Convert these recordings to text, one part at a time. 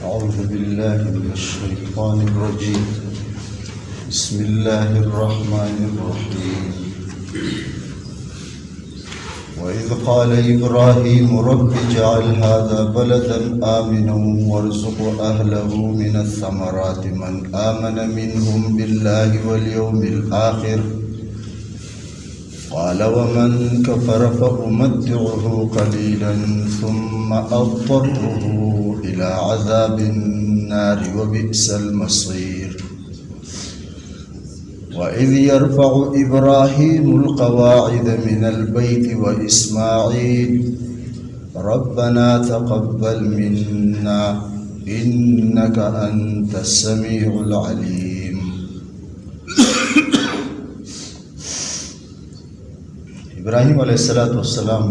أعوذ بالله من الشيطان الرجيم. بسم الله الرحمن الرحيم. وإذ قال إبراهيم رب اجعل هذا بلدا آمنا وارزق أهله من الثمرات من آمن منهم بالله واليوم الآخر قال ومن كفر فأمتعه قليلا ثم أضطره إلى عذاب النار وبئس المصير. وإذ يرفع إبراهيم القواعد من البيت وإسماعيل ربنا تقبل منا إنك أنت السميع العليم. إبراهيم عليه الصلاة والسلام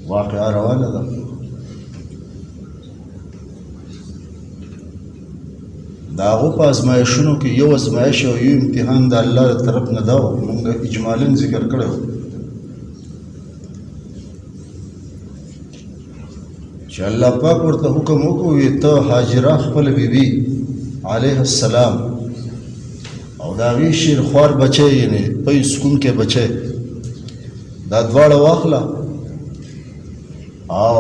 واقعا روانه ده. د هغو په ازمایښونو کې یو ازمایښ او یو امتحان د الله له طرف نه دا و. موږ اجمالا ذکر کړی و چې الله پاک ورته حکم وکړو ته هاجره خپله بیبي علیه السلام او د هغې شیرخوار بچی یعنې پی سکونکی بچی دا دواړه واخله او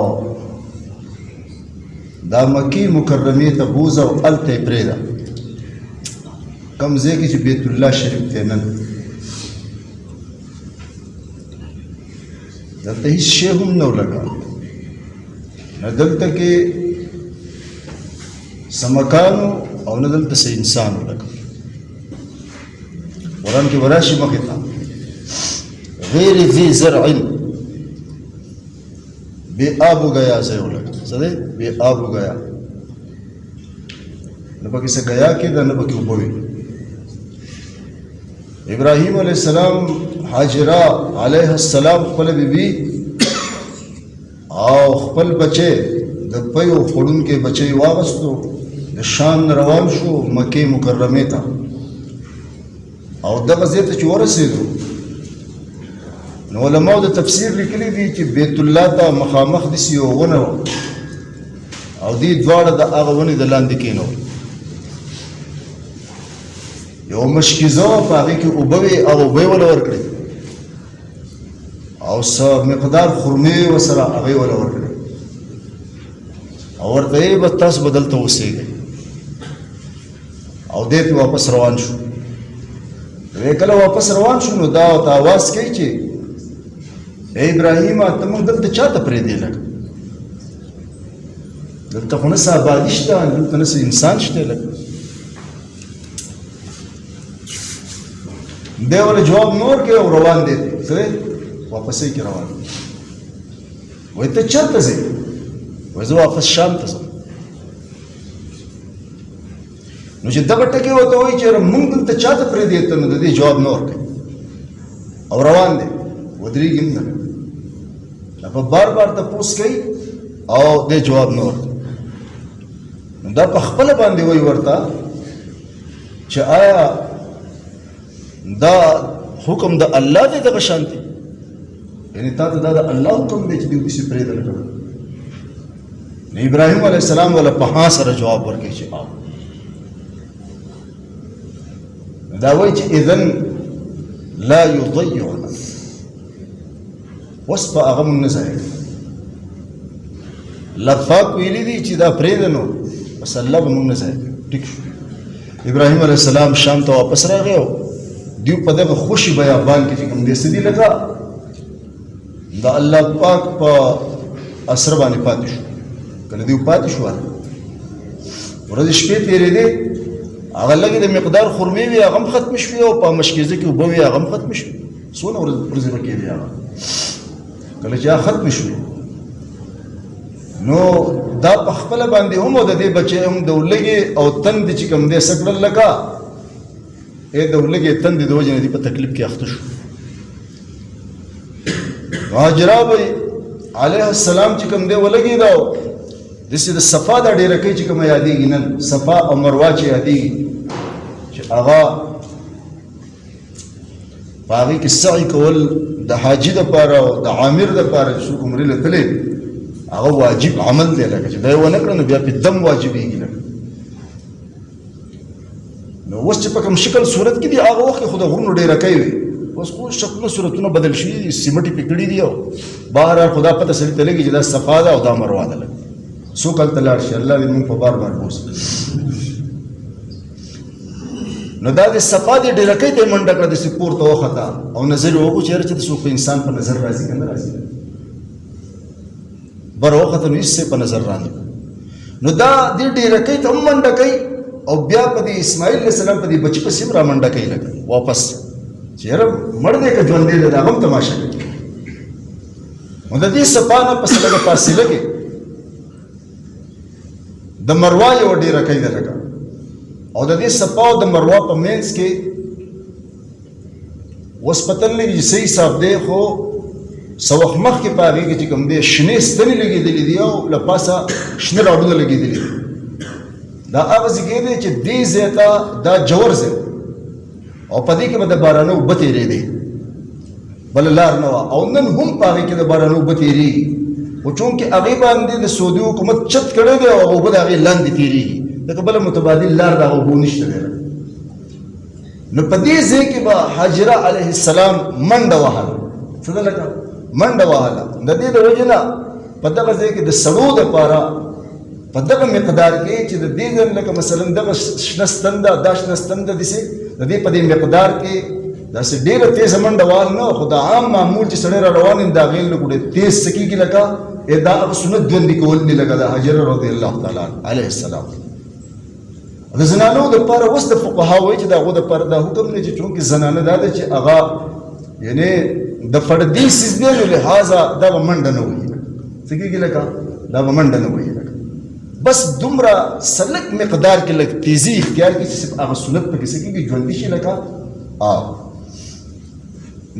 دا مکی مکرمې ته بوځه او هلته یې پرېږده کوم ځای کې چې بیت الله شریف دی نن دلته هېڅ شی هم نه ولګا نه دلته کې څه مکان او نه دلته څه انسان ولګا. قرآن کې وراشي مخې ته غیر ذي زرع بے آب و گیا ځای ولګا. څه دی بے آب و گیا، نه پکې څه گیا کېده نه پکې اوبه وي. ابراهیم علیه السلام حاجره علیه السلام خپل بیبي او خپل بچی د پیو خوړونکی بچی واغستو د شام نه روان شو مکې مکرمې ته او دغه ځای ته چې ورسېدو نو علماو د تفسیر لیکلي دي چې بیت الله ته مخامخ داسې یو ونه وه او دې دواړه د هغه ونې د لاندې کېنول. یو مشکیزه وه په هغې کې اوبه وې او اوبه یې وله ورکړې او څه مقدار خرمې ورسره هغې وله ورکړې او ورته یې به تاسو به دلته اوسېږئ او دې ته واپس روان شو. کله واپس روان شو نو دا ورته اواز کوي چې ای ابراهیمه ته موږ دلته چا ته پرېږدې لږ دلته خو نه څه آبادي شته دلته نه څه انسان شته لږ. دی ورله جواب نه ورکوي او روان دی څه دی واپسۍ کې روان دی. وایي ته چېرته ځې؟ وایي زه واپس شام ته ځم. نو چې دغه ټکي ورته وایي چې موږ دلته چا ته پرېږدې ته نو د دې جواب نه ورکوي او روان دی ودرېږي هم نه په بار بار تپوس کوي او دې جواب نه ورکوي. نو دا په خپله باندې وایي ورته چې آیا دا حکم د الله دی دغه شانتې یعنې تا ته دا د الله حکم دی چې دې داسې پرېږده لکه. نو ابراهیم علیه السلام وله په ها سره جواب ورکوي چې آو. دا وایي چې اذن لا یضیعنا اوس په هغه مونږ نه ځایږو. لفاق ویلي دي چې دا پرېږده نو بس الله به مونږ نه ځایږو. ټیک شو. ابراهیم علیه السلام شام ته واپس راغی او دیو په دغه خوشي بیابان کې چې کوم دی څه دي لکه د الله پاک په اثر باندې پاتې شو. کله دیو پاتې شو ورځې شپې تېرېدې هغه لږې د مقدار خرمې وي هغه هم ختمې شوې او په مشکیزه کې اوبه وي هغه هم ختمې شوې. څونه ورځې به کېدې هغه کله چې هغه ختمې شوې نو دا په خپله باندې هم او د دې بچی هم د ولږې او تندې چې کوم دی څه کړل لکه د ولږې تندې د وجې نه دي په تکلیف کې اخته شو. هاجره به علیه السلام چې کوم دی ولګېده او داسې د صفا دا ډېره کوي چې کومه یادېږي نن صفا او مروه چې یادېږي چې هغه په هغې کې سعی کول د حاجي دپاره او د عامر دپاره چې څوک عمرې له تللی هغه واجب عمل دی لکه چې دا یې ونه کړه نو بیا پې دم واجبېږي لکه نو اوس چې په کوم شکل صورت کې دي هغه وخت کې خو د غرونو ډېرکۍ وي اوس خو شکلونه صورتونه بدل شوي دي سیمټې پې کړي دي او بهرحال خدا پته سړي ته لګي چې دا صفا ده او دا مروه ده لکه څوک هلته لاړ شي الله دې موږ په بار بار بوسي نو دا د صفا د ډېرکۍ ته یې منډه کړه داسې پورته وخته او نظر یې وکړو چېرې چې د څوک په انسان په نظر راځي که نه راځي بر وخته نو هېڅ په نظر رانه نو دا دې ډېرکۍ ته هم منډه کوي او بیا په دې اسماعیل علیه السلام په دې بچي پسې هم را منډه کوي لکه واپس چې یاره مړ دی که ژوندی دی د هغه هم تماشه کوي نو د دې صفا نه پسې لږه فاصله کې د مروه یوه ډېرکۍ ده لکه او د دې صفا او د مروه په منځ کې اوس پته نه لګي چې صحیح حساب دی خو څه وخت مخکې په هغې کې چې کوم دی شنې ستنې لګېدلې دي او له پاسه شنه راډونه لګېدلي دي دا هغه ځای دی چې دې ځای ته دا جوور ځای او په دې کې به د بارانه اوبه تېرېدې بله لار نه وه او نن هم په هغې کې د بارانه اوبه تېرېږي خو چونکې هغې باندې د سعودي حکومت چت کړی دی او هغه اوبه د هغې لاندې تېرېږي ځکه بله متبادل لار د هغه اوبو نشته دی نو په دې ځای کې به حاجره علیه السلام منډه وهله څه ده لکه منډه وهله د دې د وجې نه په دغه ځای کې د سړو دپاره په دغه مقدار کې چې د دې ځای لکه مثلا دغه شنه ستن ده دا شنه ستن ده داسې د دې په دې مقدار کې داسې ډېره تیزه منډه وهل نه خو د عام معمول چې سړی را روان وي د هغې لږ ډېر تیز څه کېږي لکه دا هغه سنت ژوندي کول دي لکه د حجره رضی الله تعالی علیه السلام د زنانو دپاره اوس د فقهاو وایي چې د هغو دپاره دا حکم دی چې چونکې زنانه دا ده چې هغه یعنې د فردي سجدې نو لحاظه دا به منډه نه وهي څه کېږي لکه دا به منډه نه وهي لکه بس دومره سلک مقدار کې لږ تیزي اختیار کړي چې صرف هغه سنت پکې څه کېږي ژوندي شي لکه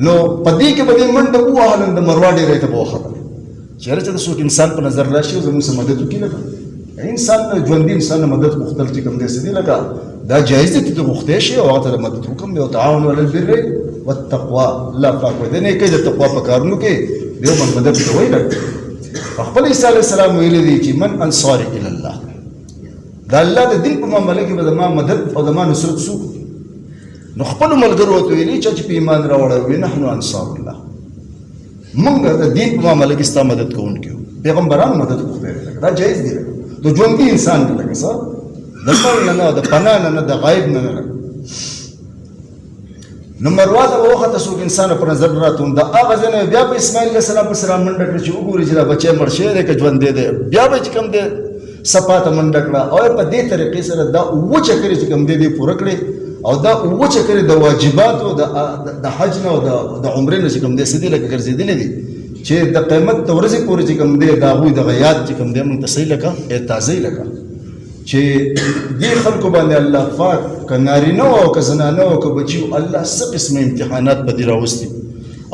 نو په دې کې به دې منډه ووهله د مروه ډېرۍ ته به وختله چېرې چې د څوک انسان په نظر راشي او زموږ څه مدد وکړي لکه انسان نه ژوندي انسان نه مدد غوښتل چې کوم دی څه دي لکه دا جایز دی چې ته غوښتی شي او هغه ته د مدد حکم دی او تعاون علی البر والتقوا الله پاک وایي د نیکۍ د تقوا په کارونو کې د یو بل مدد کوئ لکه خپل عیسی علیه السلام ویلی دی چې من انصار الی الله د الله د دین په معامله کې به زما مدد او زما نصرت څوک نو خپلو ملګرو ورته ویلي چا چې په ایمان راوړی وي نحنو انصار الله موږ د دین په معامله کې ستا مدد کوونکي یو پیغمبرانو مدد غوښتی دی لکه دا جایز دی لکه د ژوندي انسان دی لکه څه د مړ نه نه د پناه نه نه د غایب نه نه نو مروه ته به وخته څوک انسان په نظر راته د هغه ځای نه بیا په اسماعیل علیه السلام پسې را منډه کړه چې وګوري چې دا بچی مړ شوی دی که ژوندی دی بیا به چې کوم دی صفا ته منډه کړه او په دې طریقې سره دا اووه چکرې چې کوم دی دی پوره کړې او دا اووه چکرې د واجباتو د حج نه او د عمرې نه چې کوم دی څه دي لکه ګرځېدلې دي چې د قیامت د ورځې پورې چې کوم دی د هغوی دغه یاد چې کوم دی موږ ته صحیح لکه تازه لکه چې دې خلکو باندې الله پاک که نارینه او که زنانه او که بچي الله څه قسمه امتحانات به دې راوستي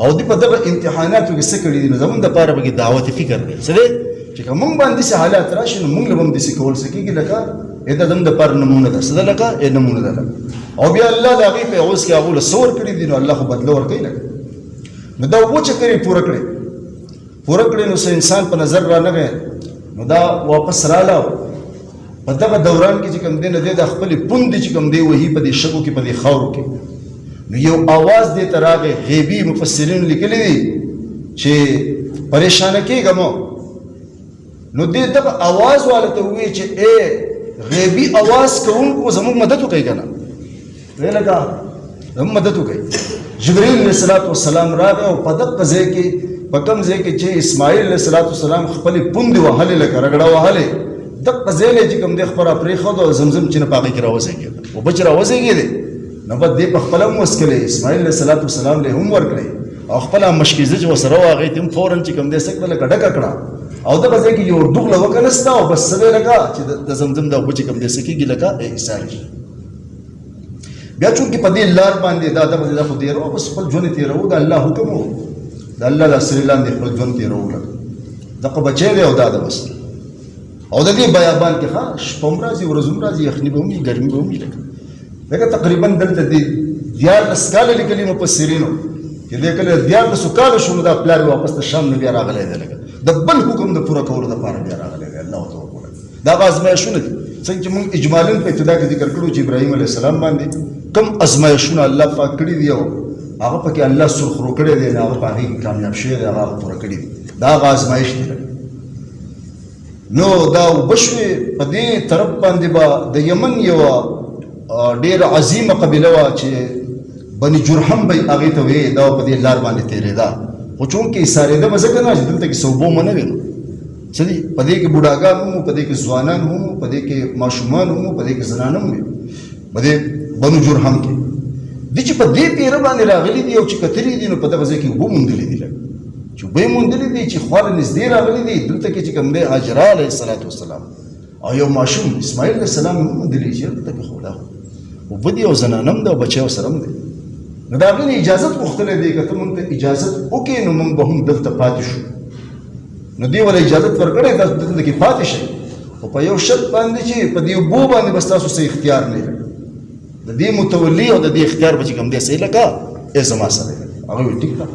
او دې په دغه امتحاناتو کې څه کړي دي نو زموږ دپاره به کې دعوت فکر دی څه دی چې که موږ باندې داسې حالات راشي نو موږ له به هم داسې کول څه کېږي لکه دا زموږ دپاره نمونه ده څه ده لکه نمونه ده لکه او بیا الله د هغې په عوض کې هغو له څه ورکړي دي نو الله خو بدله ورکوي لکه نو دا اووه چکرې پوره کړې نو څه انسان په نظر رانغی نو دا واپس راله په دغه دوران کې چې کوم دی نه دی د خپلې پوندې چې کوم دی وهي په دې شګو کې په دې خاورو کې نو یو اواز دې ته راغی غیبي مفسرینو لیکلی دي چې پریشانه کېږه مو نو دې دغه اواز والا ته ووایي چې ای غیبي اواز کوونکو زموږ مدد وکړئ که نه ویې لکه زموږ مدد وکړئ جبرائیل علیه السلام راغی او په دغه ځای کې په کوم ځای کې چې اسماعیل علیه السلام خپلې پوندې وهلې لکه رګړه وهلې دغه ځای نه چې کوم دی خپله پرېښود او زمزم چې نه په هغې کې راوزېږېد اوبه چې راوزېږېدې نو به دې په خپله هم وڅکلې اسماعیل علیه السلام له هم ورکړې او خپله مشکیزه چې ورسره وه هغې ته هم فوراً چې کوم دی څه کړه لکه ډکه کړه او دغه ځای کې یو ډوغله وکنسته او بس څه دی لکه چې د زمزم دا اوبه چې کوم دی څه کېږي لکه ایساري شي بیا چونکې په دې لار باندې دا دغه ځای خو تېروه بس خپل ژوند یې تېروو د الله حکم و د الله د اسرې لاندې خپل ژوند تېروو لکه دغه بچی دی او دا ده بس او د دې بیابان کې ښه شپه هم راځي ورځ هم راځي یخني به هم وي ګرمي به هم وي لکه تقریبا دلته دې 14 کاله لیکلي مفسرینو چې دې کله 14 کاله شو نو دا پلار واپس د شام نه بیا راغلی دی لکه د بل حکم د پوره کولو دپاره بیا راغلی دی الله ورته وګوره دا هغه ازمایښونه دي څنګه چې موږ اجمالا په ابتدا کې ذکر کړو چې ابراهیم علیه السلام باندې کم ازمایښونه الله پاک کړي دي او هغه پکې الله سرخرو کړی دی هغه په هغې کې کامیاب شوی دی هغه پوره کړي دي دا هغه ازمایښت دی نو دا اوبه شوې په دې طرف باندې به د یمن یوه ډېره عظیمه قبیله وه چې بني جرهم به یې هغې ته ویې دا په دې لار باندې تېرېده خو چونکې ایسارېده به ځکه نه چې دلته کې څه اوبه مو نه وې نو څه دي په دې کې بوډاګان هم په دې کې ځوانان هم په دې کې ماشومان هم په دې کې زنان هم وي په دې بنو جرهم کې دي چې په دې پیره باندې راغلي دي او چې کتلي دي نو په دغه ځای کې اوبه موندلي دي لږ چې اوبه یې موندلي دي چې خواله نږدې راغلي دي دلته کې چې کوم دی هاجره علیه السلام او یو ماشوم اسماعیل علیه السلام هم موندلي چې دلته کې خو دا اوبه دي او زنان هم ده او بچی ورسره هم دی نو د هغې نه اجازت غوښتلی دی که ته موږ ته اجازت وکړې نو موږ به هم دلته پاتې شو نو دې وله اجازت ورکړی تاسو دلته کې پاتې شئ خو په یو شرط باندې چې په دې اوبو باندې بس تاسو څه اختیار نه لرئ د دې متولي او د دې اختیار به چې کوم دی صحیح لکه ای زما سره دی هغه ویل ټیک ده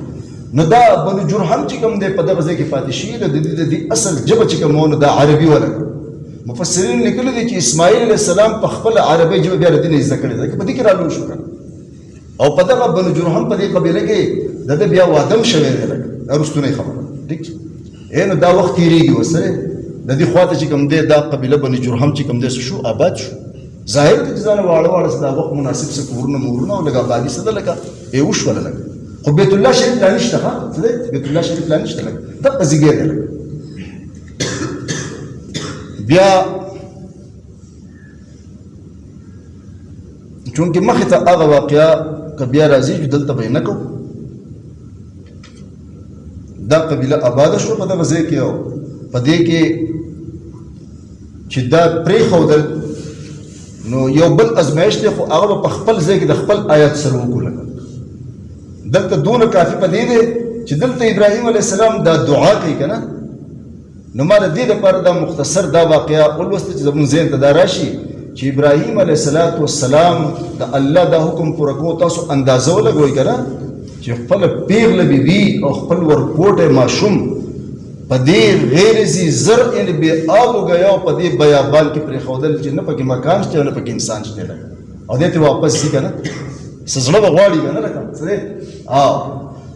نو دا بنو جرهم چې کوم دی په دغه ځای کې پاتې شوي د دې اصل ژبه چې کوم نو دا عربي وله مفسرین لیکلي دي چې اسماعیل علیه السلام په خپله عربۍ ژبه بیا له دې نه زده کړې ده په دې کې رالوی شو که او په دغه بنو جرهم په دې قبیله کې د ده بیا واده هم شوی دی لکه دا رستنۍ خبره ټیک نو دا وخت تېرېږي ورسره د دې خواته چې کوم دی دا قبیله بني جرهم چې کوم دی شو آباد شو ظاهر ته چې ځانه واړه واړه څه دا وخت مناسب څه کورونه مورونه او لږ آبادي څه ده لکه وشوله لکه خو بیت الله شریف لا نشته ښه څه دی بیت الله شریف لا نشته لکه دغه زیږی دی لکه بیا چونکې مخې ته هغه واقعه که بیا راځي چې دلته به یې نه کوو دا قبیله آباده شوه په دغه ځای کې او په دې کې چې دا پرېښودل نو یو بل ازمایښت دی خو هغه به په خپل ځای کې د خپل آیات سره وکړو لکه دلته دونه کافي په دې دی چې دلته ابراهیم علیه السلام دا دعا کوي که نه نو ما د دې دپاره دا مختصر دا واقعه ولوسته چې زموږ ذهن ته دا راشي چې ابراهیم علیه السلام د الله دا حکم پوره کوو تاسو اندازه ولګوئ که نه چې خپله پیغله بیبي او خپل ورکوټی ماشوم په دې غیر ذي زر یعنې بې آب و ګیا په دې بیابان کې پرېښودل چې نه پکې مکان شته او نه پکې انسان شته لکه او دې ته واپس ځي که نه څه زړه به غواړي که نه لکه څه دی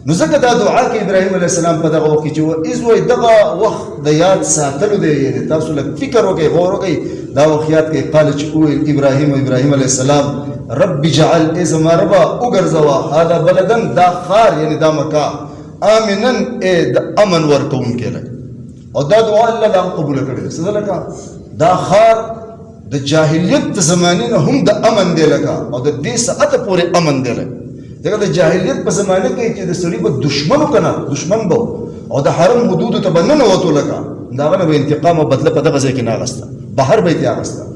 نو ځکه دا دعا کې ابراهیم علیه السلام په دغه وخت کې چې ایز وایي دغه وخت د یاد ساتلو دی یعنې تاسو لږ فکر وکړئ غور وکړئ دا وخت یاد کړئ قال چې وویل ابراهیم علیه السلام رب جعل ای زما ربه وګرځوه هذا بلدن دا ښار یعنې دا مکه آمنن ای د امن ورکوونکی لکه او دا دعا الله دا قبوله کړې ده څه ده لکه دا ښار د جاهلیت د زمانې نه هم د امن دی لکه او د دې ساعته پورې امن دی لکه ځکه د جاهلیت په زمانه کې چې د سړي به دشمن و که نه دشمن به او د حرم حدودو ته به ننوتو لکه د هغه نه به انتقام او بدله په دغه ځای کې نه اخسته بهر به یې ترې اخسته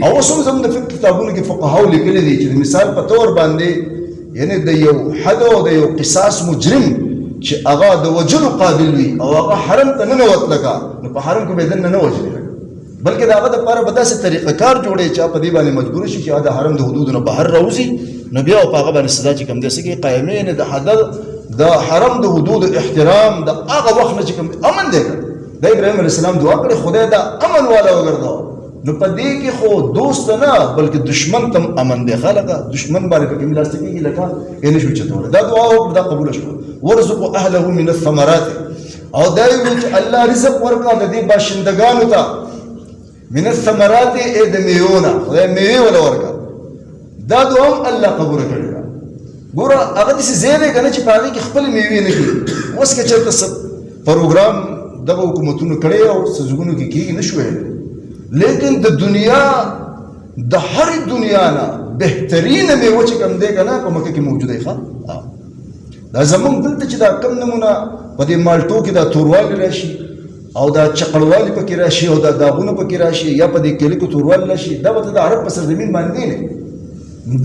او اوس هم زموږ د فقه کتابونو کې فقهاو لیکلي دي چې د مثال په طور باندې یعنې د یو حد او د یو قصاص مجرم چې هغه د وجلو قابل وي او هغه حرم ته ننوت لکه نو په حرم کې به یې دننه نه وجلي لکه بلکې د هغه دپاره به داسې طریقه کار جوړی چې په دې باندې مجبور شي چې هغه د حرم د حدودو نه بهر راوځي نو بیا په هغه باندې سزا چې کوم دی څه کوي قایمې یعنې د حد د حرم د حدودو احترام د هغه وخت نه چې کوم امن دی د ابراهیم علیه السلام دعا کړې خدای دا امن والا وګرځوه نو په دې کې خو دوست نه بلکې دشمن تم امن دی خلکه دشمن باندې پکې ملاسته کېږي لکه یې نه شو چتولی دا دعا وکړه دا قبوله شوه ورزقو اهله من الثمرات او دا یې ویل چې الله رزق ورکړه د دې باشندګانو ته من الثمرات ای د میوو نه خدای میوې وله ورکړه دا دعا هم الله قبوله کړې ده ګوره هغه داسې ځای دی که نه چې په هغې کې خپلې میوې نه کېږي اوس که چېرته څه پروګرام دغه حکومتونو کړی او سزګونو کې کېږي نه شو ویلی لیکن د دنیا د هر دنیا نه بهترینه میوه چې کوم دی که نه په مکه کې موجوده ښه دا زمونږ دلته چې دا کم نمونه په دې مالټو کې دا توروالی راشي او دا چقړوالی پکې راشي او دا داغونه پکې راشي یا په دې کلیکو توروالی راشي دا به ته د عرب په سرزمین باندې نه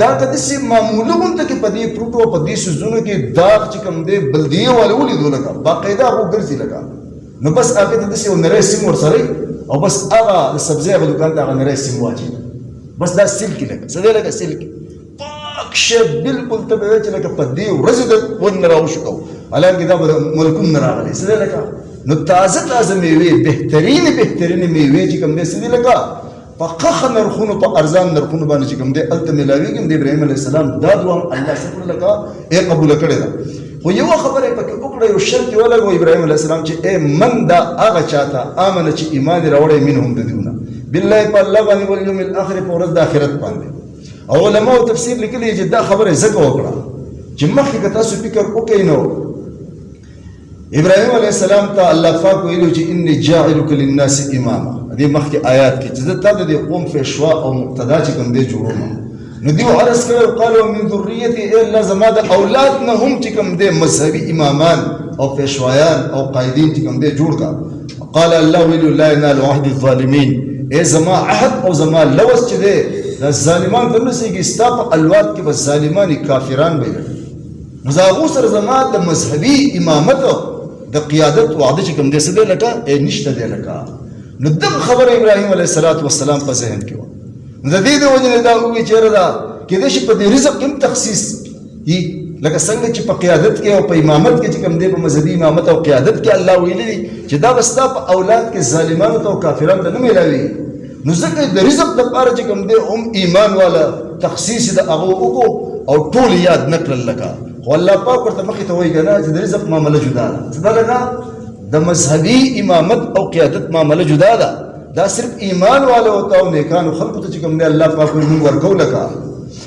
دا که داسې معموله غونته کې په دې فروټو او په دې سیزونو کې داغ چې کوم دی بلدیې والا ولیدو لکه باقاعده هغه ګرځي لکه نو بس هغې ته داسې یو نری سیم ورسره او بس هغه د سبزۍ هغه دوکان ته هغه نری سیم واچوي بس دا سلکي لکه څه دی لکه سلکي پاک شی بلکل ته به وایي چې لکه په دې ورځې د ون نه راوشو کوو حالانکې دا به د ملکونو نه راغلی څه دی لکه نو تازه میوې بهترین میوې چې کوم دې سدي لگا په قخ نرخونو په ارزان نرخونو باندې چې کوم دې الته ملاویږي د ابراهیم علیه السلام دا دوام الله سبحانه لگا قبول کړی دا خو یو خبره پکې وکړه یو شرط ولګو ابراهیم علیه السلام چې من دا هغه چاته امنه چې ایمان راوړی منهم د دیونه بالله په الله باندې ول یوم الاخر په ورځ د آخرت باندې او علماء تفسیر لیکلي چې دا خبره زګه وکړه چې مخکې تاسو فکر وکړئ نو ابراهیم علیه السلام ته الله پاک ویلو چې انی جاعلک للناس اماما دې مخکې آیات کې چې تا د قوم پیشوا او مقتدا چې کوم دې جوړوم نو دیو عرض کړو قالوا من ذریته الا زما د اولاد نه هم چې کوم دې مذهبي امامان او پیشوایان او قائدین چې کوم دې جوړ کا قال الله ویلو لا ينال عهد الظالمین ای زما عهد او زما لوس چې دې د ظالمان تر نسیږي ستا په الواد کې بس ظالمان کافران به مزاغو سره زما د مذهبي امامت د قیادت وعده چې کوم دې څه دی لکه نشته دی لکه نو دغه خبره ابراهیم علیه السلام په ذهن کې و نو د دې د وجې دا وی چیرې دا کېدای شي په دې رزق کې تخصیص هي لکه څنګه چې په قیادت کې او په امامت کې چې کوم دې په مذهبي امامت او قیادت کې الله ویلي دي چې دا بس تا په اولاد کې ظالمانو ته او کافرانو ته نه ملاوي نو ځکه د رزق لپاره چې کوم دې هم ایمان والا تخصیص د هغه وکړو او ټول یاد نه کړل لکه خو الله پاک ورته مخې ته وایي که نه چې د رزق معامله جدا ده څه ده لکه د مذهبي امامت او قیادت معامله جدا ده دا صرف ایمان والو ته او نیکانو خلقو ته چې کوم دی الله پاک وایي موږ ورکو لکه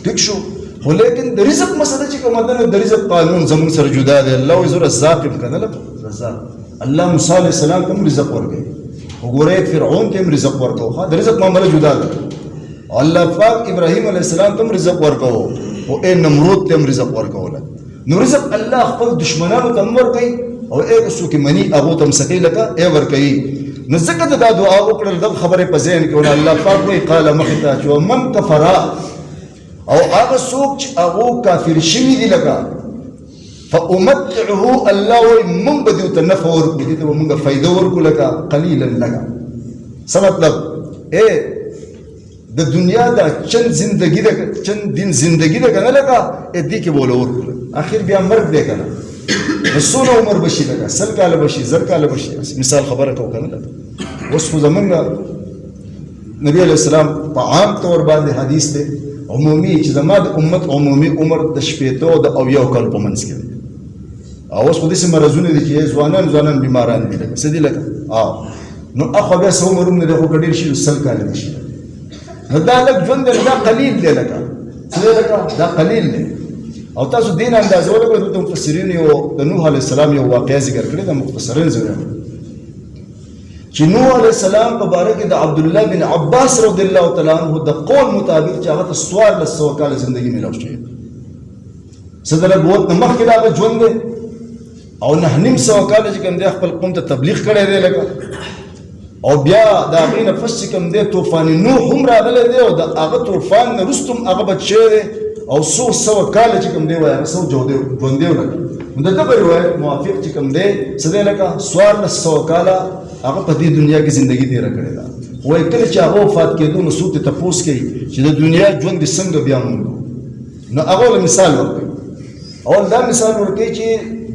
ټیک شو خو لیکن د رزق مسله چې کومه ده د رزق قانون زموږ سره جدا دی الله وایي زه رزاق یم که نه لکه رزاق الله موسی علیه السلام ته هم رزق ورکوي وګورئ فرعون ته هم رزق ورکوه د رزق معامله جدا ده الله پاک ابراهیم علیه السلام ته هم رزق ورکوه او نمرود ته هم رزق ورکوله نو رزق الله خپل دشمنانو ته هم ورکوي او څوک مني هغو ته هم سکی لکه ورکوي نو ځکه دا دعا وکړل دغه خبرې په ذهن کې ونه الله پاک وایي قال مخې ته چې ومن کفر او هغه څوک چې هغو کافر شوي دي لکه فامتعه الله وایي موږ به دې ته نفع ورکړو دې ته به موږ فایده ورکړو لکه قلیلا لکه څه مطلب د دنیا دا چند زندگی ده چند دین زندگی ده کنه لگا ادی که بوله ورکل آخر بیا مرگ ده کنه رسول عمر بشی لگا سل کال بشی زر کال بشی مثال خبره کو کنه لگا وصف زمن نبی علیہ السلام په عام طور باندې حدیث ده عمومی چې زما د امت عمومی عمر د شپېتو د او یو کال په منځ کې او اوس خو داسې مرضونه دي چې ځوانان بیماران دي لکه څه دي لکه نو اخو بیا څه عمر هم نه دی خو که ډېر شي سل کاله دي شي نو دا لږ ژوند دی دا قلیل دی لکه څه دی لکه دا قلیل دی او تاسو دین اندازه ولګوئ دلته مفسرین یو د نوح علیه السلام یو واقعه ذکر کړې ده مختصرا زه وایم چې نوح علیه السلام په باره کې د عبدالله بن عباس رضی الله تعالی عنه د قول مطابق چې هغه ته 1400 کاله زندګي میلاو شوې څه د نبوت نه مخکې د هغه ژوند دی او 900 کاله چې کوم دی خپل قوم ته تبلیغ کړی دی لکه او بیا د هغې نه پس چې کوم دی طوفان نوح هم راغلی دی او د هغه طوفان نه وروسته هم هغه بچ شوی دی او 100 کاله چې کوم دی وایي هغه ژوندی لکه نو د دغه روایت موافق چې کوم دی څه دی لکه 1400 کاله هغه په دې دنیا کې زندګي تېره کړې ده وایي کله چې هغه وفات کېدو نو څوک ته تپوس کوي چې د دنیا ژوند دې څنګه بیا موندو نو هغه له مثال ورکوي اول دا مثال ورکوي چې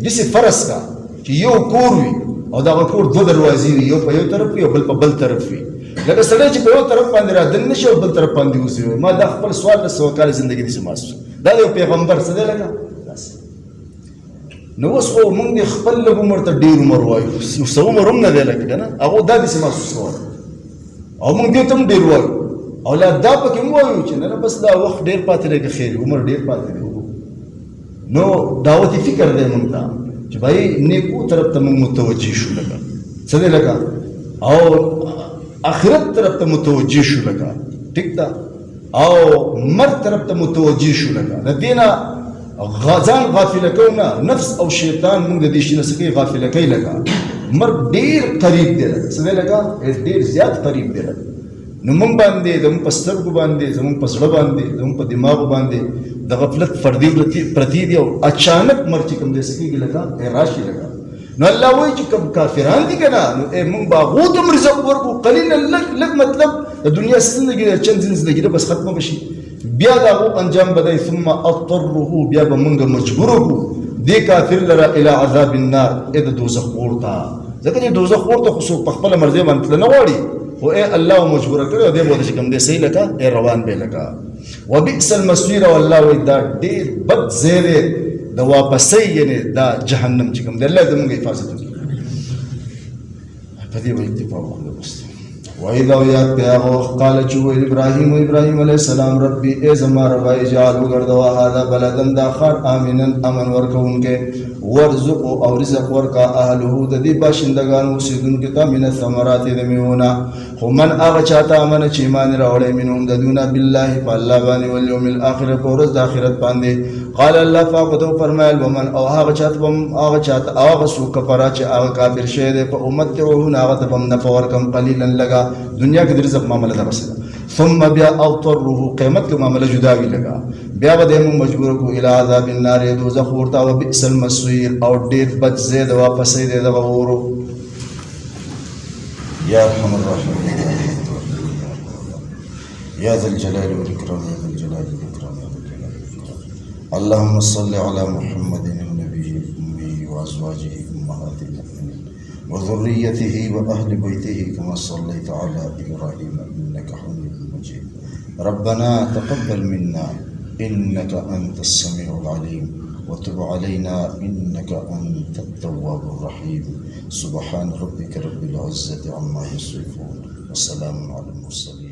داسې فرض کا چې یو کور وي او دغه کور دوه دروازې وي یو په یو طرف وي او بل په بل طرف وي لکه سړی چې په یو طرف باندې رادننه شي او بل طرف باندې اوسي ما دا خپل 1400 کاله زندګي داسې ماسو دا د یو پیغمبر څه دی لکه نو اوس خو موږ د خپل لږ عمر ته ډېر عمر وایو څه عمر هم نه دی لکه که نه هغه دا داسې محسوس کوله او موږ دې ته هم ډېر وایو او لا دا پکې هم وایو چې نه بس دا وخت ډېر پاتې دی که خیر عمر ډېر پاتې دی نو دعوتي فکر دی موږ ته چې بھائی نیکو طرف ته موږ متوجه شو لکه څه دی لکه او آخرت طرف ته متوجه شو لکه ټیک ده او مرګ طرف ته متوجه شو لکه د دې نه ځان غافله کوو نه نفس او شیطان موږ د دې شي نه څه کوي غافله کوي لکه مرګ ډېر قریب دی لکه څه دی لکه ډېر زیات قریب دی لکه نو موږ باندې زموږ په سترګو باندې زموږ په زړه باندې زموږ په دماغ باندې د غفلت پردې پرتې دي او اچانک مرګ چې کوم دی څه کېږي لکه راشي لکه نو الله وایي چې کوم کافران دي که نه نو موږ به هغو ته هم رزق ورکړو قلیلا لږ مطلب د دنیا زندګي د چند زندګي ده بس ختمه به شي بیا د هغو انجام به دی ثم اضطره بیا به موږ مجبور کړو دې کافر لره الی عذاب النار د دوزخ اور ته ځکه چې دوزخ ورته خو څوک په خپله مرضۍ باندې تله نه غواړي خو الله مجبوره کړی او دی به چې کوم دی صحیح لکه روان به لکه وبئس المصير او الله وایي دا ډېر بد ځای دی د واپسۍ یعنې دا جهنم چې کوم دی الله زموږ حفاظت وکړي په دې به اکتفا وکړو بس وإذا یاد کړه هغه وخت قال چې ویل ابراهیم علیه السلام ربي ای زما رب اجعل وګرځوه هذا بلدا دا ښار آمنا امن ورکوونکی ورزق او رزق ورکا اهله د دې باشندگانو اوسېدونکو ته من الثمرات د میوونه خو من هغه چاته امن چې ایمان راوړی منهم د دونه بالله په الله باندې والیوم الاخر په ورځ د آخرت باندې قال الله فاقته فرمایل ومن او هغه چاته هغه څوک کفاره چې هغه کافر شوی دی په امتعه هغه ته به هم نفع ورکم قلیلا لږه دنیا کې د رزق معامله ده بس ثم بیا اضطره قیمت کې معامله جدا وی لگا بیا به موږ مجبور کو الی عذاب النار دوزخ ورته او بئس المصير او ډیر بد زید واپسې دی دغه ورو یا ارحم الراحمین یا ذا الجلال والاکرام یا ذا الجلال والاکرام اللهم صل على محمد النبي الأمي وأزواجه أمهات المؤمنين وذريته وأهل بيته كما صليت على إبراهيم إنك حميد مجيد ربنا تقبل منا إنك أنت السميع العليم وتب علينا إنك أنت التواب الرحيم سبحان ربك رب العزة عما يصفون وسلام على المرسلين